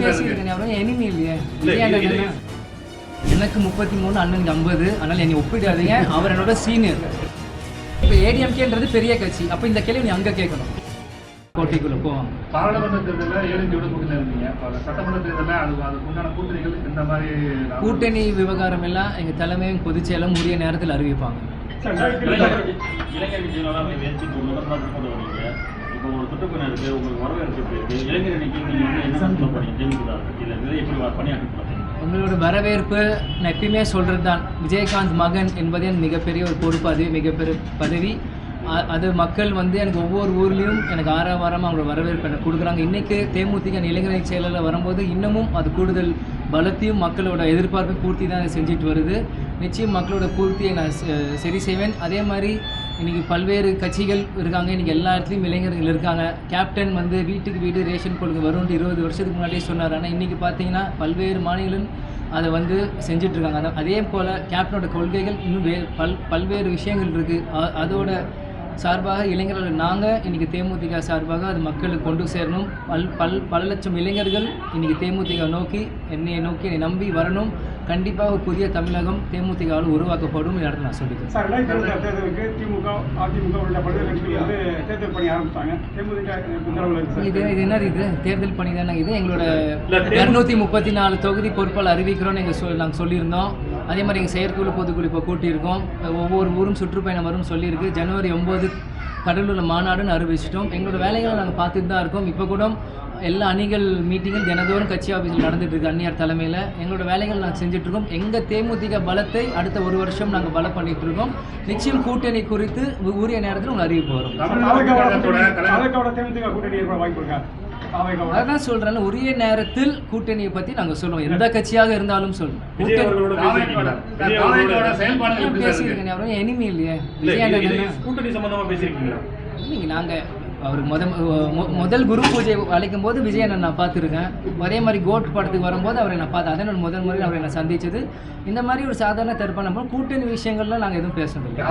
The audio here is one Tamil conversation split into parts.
பேசியிருக்கேன் எனிமி இல்லையே. எனக்கு 33, அண்ணனுக்கு 50. அதனால் என்னை ஒப்பிடாதீங்க. அவர் என்னோட சீனியர். இப்போ ஏடிஎம்கேன்றது பெரிய கட்சி. அப்போ இந்த கேள்வி நீ அங்கே கேட்கணும். போட்டிக்குள்ளே போவாங்க. பாராளுமன்ற தேர்தலில் ஏடிஎம்கேயோட கூட்டணி இருந்தீங்க. சட்டமன்ற தேர்தலில் அதுக்கு உண்டான கூட்டணிகள் இந்த மாதிரி கூட்டணி விவகாரம் எல்லாம் எங்கள் தலைமையும் பொதுச்செயலும் உரிய நேரத்தில் அறிவிப்பாங்க. இளைஞர் விஜயனெல்லாம் முயற்சி இப்போ ஒரு சுற்றுப்பயணம் இருக்குது, உங்களுக்கு வரவேற்பு இருக்குது. இளைஞர் அணிக்கு நீங்கள் வந்து என்ன சொல்ல போறீங்க? தேமுதிக இல்லை எப்படி பணியாற்ற உங்களோட வரவேற்பு நான் எப்பயுமே சொல்கிறது தான். விஜயகாந்த் மகன் என்பதே மிகப்பெரிய ஒரு பொறுப்பு, அது மிகப்பெரிய பதவி. அது மக்கள் வந்து எனக்கு ஒவ்வொரு ஊர்லேயும் எனக்கு ஆரவாரமாக அவங்களோட வரவேற்பு எனக்கு கொடுக்குறாங்க. இன்றைக்கி தேமுதிக இளைஞரணி செயலில் வரும்போது இன்னமும் அது கூடுதல் பலத்தையும் மக்களோட எதிர்பார்ப்பை பூர்த்தி தான் செஞ்சுட்டு வருது. நிச்சயம் மக்களோட பூர்த்தியை நான் சரி செய்வேன். அதே மாதிரி இன்றைக்கி பல்வேறு கட்சிகள் இருக்காங்க. இன்றைக்கி எல்லா இடத்துலையும் இளைஞர்கள் இருக்காங்க. கேப்டன் வந்து வீட்டுக்கு வீடு ரேஷன் கொடுக்க வரும்னு 20 வருஷத்துக்கு முன்னாடியே சொன்னார். ஆனால் இன்றைக்கி பார்த்தீங்கன்னா பல்வேறு மாநிலம் அதை வந்து செஞ்சிட்ருக்காங்க. அதே போல் கேப்டனோட கொள்கைகள் இன்னும் பல்வேறு விஷயங்கள் இருக்குது. அதோட சார்பாக இளைஞர்கள் நாங்கள் இன்றைக்கி தேமுதிக சார்பாக அது மக்களுக்கு கொண்டு சேரணும். பல லட்சம் இளைஞர்கள் இன்றைக்கி தேமுதிக நோக்கி என்னை நம்பி வரணும். கண்டிப்பாக ஒரு புதிய தமிழகம் தேமுதிகவால் உருவாக்கப்படும் இடத்துல நான் சொல்லிக்கிறேன். சார், 2020 தேர்தலுக்கு திமுக, அதிமுக உள்ளிட்ட பல்வேறு கட்சிகள் வந்து தேர்தல் பணி ஆரம்பித்தாங்க. தேமுதிக இது என்னது? இது தேர்தல் பணி தானே. இது எங்களோட 234 தொகுதி பொறுப்பால் அறிவிக்கிறோன்னு நாங்கள் சொல்லியிருந்தோம். அதே மாதிரி எங்கள் செயற்குழு பொதுக்குழு இப்போ கூட்டியிருக்கோம். ஒவ்வொரு ஊரும் சுற்றுப்பயணம் வரும் சொல்லியிருக்கு. ஜனவரி 9 கடலூரில் மாநாடுன்னு அறிவிச்சிட்டோம். எங்களோட வேலைகளை நாங்கள் பார்த்துட்டு தான் இருக்கோம். இப்போ கூட எல்லா அணிகள் மீட்டிங்கள் தினந்தோறும் கட்சி ஆஃபீஸில் நடந்துட்டு இருக்கு. அந்நியார் தலைமையில் எங்களோட வேலைகள் நாங்கள் செஞ்சுட்ருக்கோம். எங்கள் தேமுதிக பலத்தை அடுத்த 1 வருஷம் நாங்கள் பலம் பண்ணிகிட்டு இருக்கோம். நிச்சயம் கூட்டணி குறித்து உரிய நேரத்தில் உங்களுக்கு அறிவிப்பு வரும். அதான் சொல்கிறேன், உரிய நேரத்தில் கூட்டணியை பற்றி நாங்கள் சொல்லுவோம். எந்த கட்சியாக இருந்தாலும் சொல்லுவோம். பேசியிருக்கேன். அவரும் எனிமி இல்லையே. கூட்டணி சம்பந்தமாக பேசியிருக்கீங்களா? இல்லைங்க, நாங்கள் அவருக்கு முதல் குரு பூஜை அழைக்கும் போது விஜயனை நான் பார்த்துருக்கேன். அதே மாதிரி கோட் படத்துக்கு வரும்போது அவரை நான் பார்த்தேன். அதனால் முதல் முறையில் அவரை நான் சந்தித்தது. இந்த மாதிரி ஒரு சாதாரண தர்ப்பணம் கூட்டணி விஷயங்கள்லாம் நாங்கள் எதுவும் பேசுறதில்லை.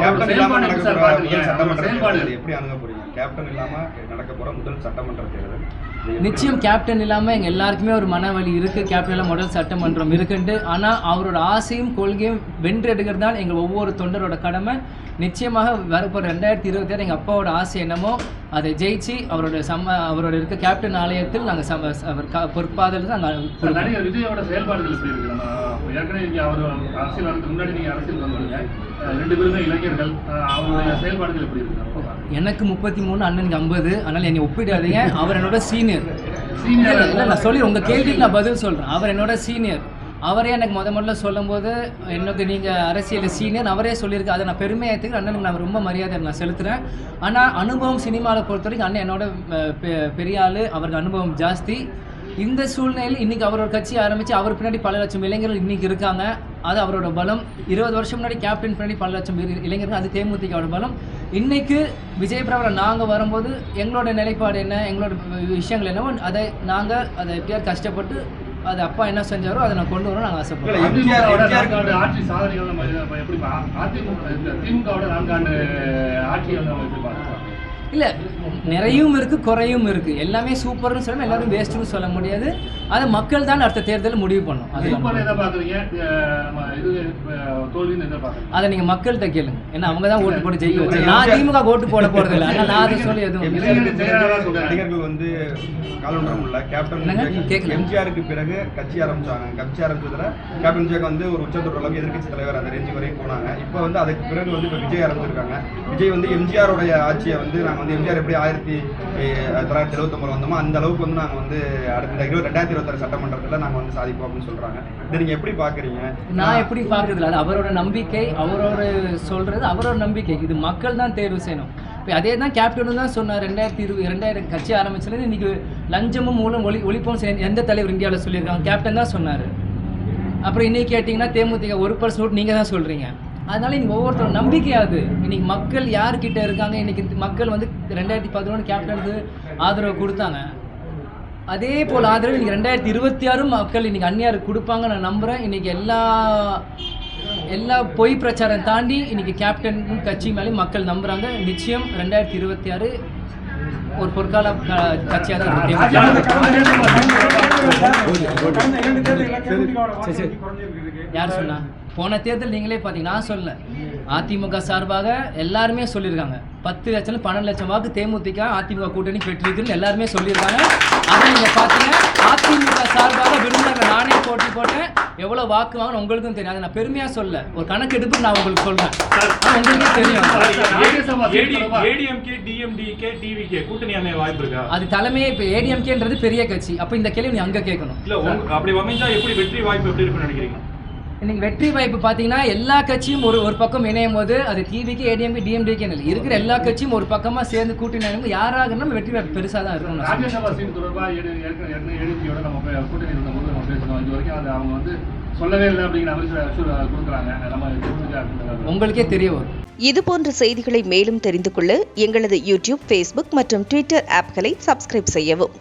நிச்சயம் கேப்டன் இல்லாமல் எங்கள் எல்லாருக்குமே ஒரு மனவலி இருக்குது. கேப்டன் இல்லாமல் முதல் சட்டமன்றம் இருக்குன்ட்டு. ஆனால் அவரோட ஆசையும் கொள்கையும் வென்றெடுக்கிறது தான் எங்கள் ஒவ்வொரு தொண்டரோட கடமை. நிச்சயமாக வரப்போகிற 2026 எங்கள் அப்பாவோட ஆசை என்னமோ அதை ஜெயிச்சு அவரோட இருக்க கேப்டன் ஆலயத்தில் நாங்கள் அவர் பொறுப்பாதல் தான் நாங்கள். விஜயோட செயல்பாடுகள் எப்படி இருக்கு? ஏற்கனவே நீங்கள் அவர் அரசியல் வரதுக்கு முன்னாடி நீங்கள் அரசியல் வந்தீங்க. 2 பேருமே இளைஞர்கள். அவருடைய செயல்பாடுகள் எப்படி இருக்கு? எனக்கு 33, அண்ணனுக்கு 50. அதனால் என்னை ஒப்பிடாதீங்க. அவர் என்னோட சீனியர். இல்லை, நான் சொல்லி உங்கள் கேள்விக்கு நான் பதில் சொல்கிறேன். அவர் என்னோட சீனியர். அவரே எனக்கு முதல்ல சொல்லும் போது எனக்கு நீங்கள் அரசியல் சீனியர் அவரே சொல்லியிருக்கு. அதை நான் பெருமையாக எடுத்துக்கிறேன். அண்ணனுக்கு நான் ரொம்ப மரியாதை நான் செலுத்துகிறேன். ஆனால் அனுபவம் சினிமாவில் பொறுத்த வரைக்கும் அண்ணன் என்னோட பெரிய ஆள். அவருக்கு அனுபவம் ஜாஸ்தி. இந்த சூழ்நிலையில் இன்றைக்கி அவரோட கட்சி ஆரம்பித்து அவர் பின்னாடி பல லட்சம் இளைஞர்கள் இன்றைக்கி இருக்காங்க. அது அவரோட பலம். 20 வருஷம் முன்னாடி கேப்டன் பின்னாடி பல லட்சம் இளைஞர்கள், அது தேமுதிகவோட பலம். இன்றைக்கு விஜய் பிரபல நாங்கள் வரும்போது எங்களோட நிலைப்பாடு என்ன, எங்களோட விஷயங்கள் என்னவோ அதை எப்படியாவது கஷ்டப்பட்டு அது அப்பா என்ன செஞ்சாரோ அதை நான் கொண்டு வரோம். நாங்கள் ஆசைப்படுறோம். ஆட்சி சாதனைகள் எப்படி திமுகவோட 4 ஆண்டு ஆட்சியை எப்படி பார்க்கலாம்? இல்லை, நிறையும் இருக்குது, குறையும் இருக்குது. எல்லாமே சூப்பர்னு சொல்லணும், எல்லாரும் வேஸ்ட்டுன்னு சொல்ல முடியாது. அதை மக்கள் தான் அடுத்த தேர்தலில் முடிவு பண்ணும். அதை நீங்கள் மக்கள்கிட்ட கேளுங்க. ஏன்னா அவங்க தான் ஓட்டு போட்டு ஜெயிக்க வச்சு. நான் திமுக ஓட்டு போட போகிறது இல்லை. ஆனால் நான் அதை சொல்லி எதுவும் நடிகர்கள் வந்து காலண்டர் கேப்டன் எம்ஜிஆருக்கு பிறகு கட்சி ஆரம்பிச்சதுல கேப்டன் விஜய் வந்து ஒரு உச்சத்தோட அளவுக்கு எதிர்கட்சி தலைவர் அந்த ரேஞ்சு வரையும் போனாங்க. இப்போ வந்து அதுக்கு பிறகு வந்து இப்போ விஜய் ஆரம்பிச்சிருக்காங்க. விஜய் வந்து எம்ஜிஆருடைய ஆட்சியை வந்து நாங்கள் வந்து எம்ஜிஆர் எப்படி 1979 வந்தோமோ அந்த அளவுக்கு வந்து நாங்கள் வந்து அடுத்த 2026 சட்டமன்றத்தில் நாங்கள் வந்து சாதிப்போம் அப்படின்னு சொல்கிறாங்க. இதை நீங்கள் எப்படி பார்க்குறீங்க? நான் எப்படி பார்க்குறதுல அது அவரோட நம்பிக்கை, அவரோட சொல்கிறது அவரோட நம்பிக்கை. இது மக்கள் தான் தேர்வு செய்யணும். இப்போ அதே தான் கேப்டனும் தான் சொன்னார். 2020 கட்சி ஆரம்பிச்சதுலேருந்து இன்றைக்கி லஞ்சமும் மூலம் ஒழிப்போம் எந்த தலைவர் இந்தியாவில் சொல்லியிருக்காங்க? கேப்டன் தான் சொன்னார். அப்புறம் இன்றைக்கி கேட்டிங்கன்னா தேமுதிக 1% ஓட்டு நீங்கள் தான் சொல்கிறீங்க. அதனால் இன்றைக்கி ஒவ்வொருத்தரும் நம்பிக்கையாது. இன்றைக்கி மக்கள் யார்கிட்ட இருக்காங்க? இன்றைக்கி மக்கள் வந்து 2011 கேப்டனுக்கு ஆதரவு கொடுத்தாங்க. அதே போல் ஆதரவு இன்றைக்கி 2026 மக்கள் இன்றைக்கி அந்நியாருக்கு கொடுப்பாங்க நான் நம்புகிறேன். இன்றைக்கி எல்லா பொய் பிரச்சாரம் தாண்டி இன்றைக்கி கேப்டன் கட்சி மேலேயும் மக்கள் நம்புகிறாங்க. நிச்சயம் 2026 ஒரு பொற்கால கட்சியாக தான் இருக்கும் யார் சொன்னா? போன தேர்தல் நீங்களே பார்த்தீங்க, நான் சொல்ல. அதிமுக சார்பாக எல்லாருமே சொல்லியிருக்காங்க 10 லட்சம் 12 லட்சம் வாக்கு தேமுதிக அதிமுக கூட்டணி பெற்றிருக்குன்னு எல்லாருமே சொல்லியிருக்காங்க. அதை நீங்கள் பார்த்தீங்க. அதிமுக சார்பாக விருதுநகர் நானே போட்டி போட்டேன். எவ்வளோ வாக்கு வாங்கன்னு உங்களுக்கும் தெரியும். அதை நான் பெருமையாக சொல்ல, ஒரு கணக்கெடுப்பு நான் உங்களுக்கு சொல்றேன். உங்களுக்கே தெரியும். ஏடிஎம்கே டிஎம்டிகே டிவிகே கூட்டணி அமைய வாய்ப்பு இருக்கா? அது தலைமையே இப்போ ஏடிஎம்கேன்றது பெரிய கட்சி. அப்போ இந்த கேள்வி நீ அங்கே கேட்கணும். இல்ல அப்படி அமைஞ்சா எப்படி வெற்றி வாய்ப்பு எப்படி இருக்குன்னு நினைக்கிறீங்க? இன்னைக்கு வெற்றி வாய்ப்பு பார்த்தீங்கன்னா எல்லா கட்சியும் ஒரு பக்கம் இணையும் போது அது டிவிக்கு ஏடிஎம்கே டிஎம்டிகே இருக்கிற எல்லா கட்சியும் ஒரு பக்கமாக சேர்ந்து கூட்டணி யாராக நம்ம வெற்றி வாய்ப்பு பெருசாக தான் இருக்கும். ராஜ்யசபா சீட் தொடர்பாக ஏடிஎம்கேயோட நம்ம கூட்டணி இருந்தபோது நம்ம பேசணும். இது வரைக்கும் அது அவங்க வந்து சொல்லவே இல்லை அப்படிங்கிற மாதிரி கொடுக்குறாங்க. நம்ம உங்களுக்கே தெரிய வரும். இதுபோன்ற செய்திகளை மேலும் தெரிந்து கொள்ள எங்களது யூடியூப், ஃபேஸ்புக் மற்றும் ட்விட்டர் ஆப்களை சப்ஸ்கிரைப் செய்யவும்.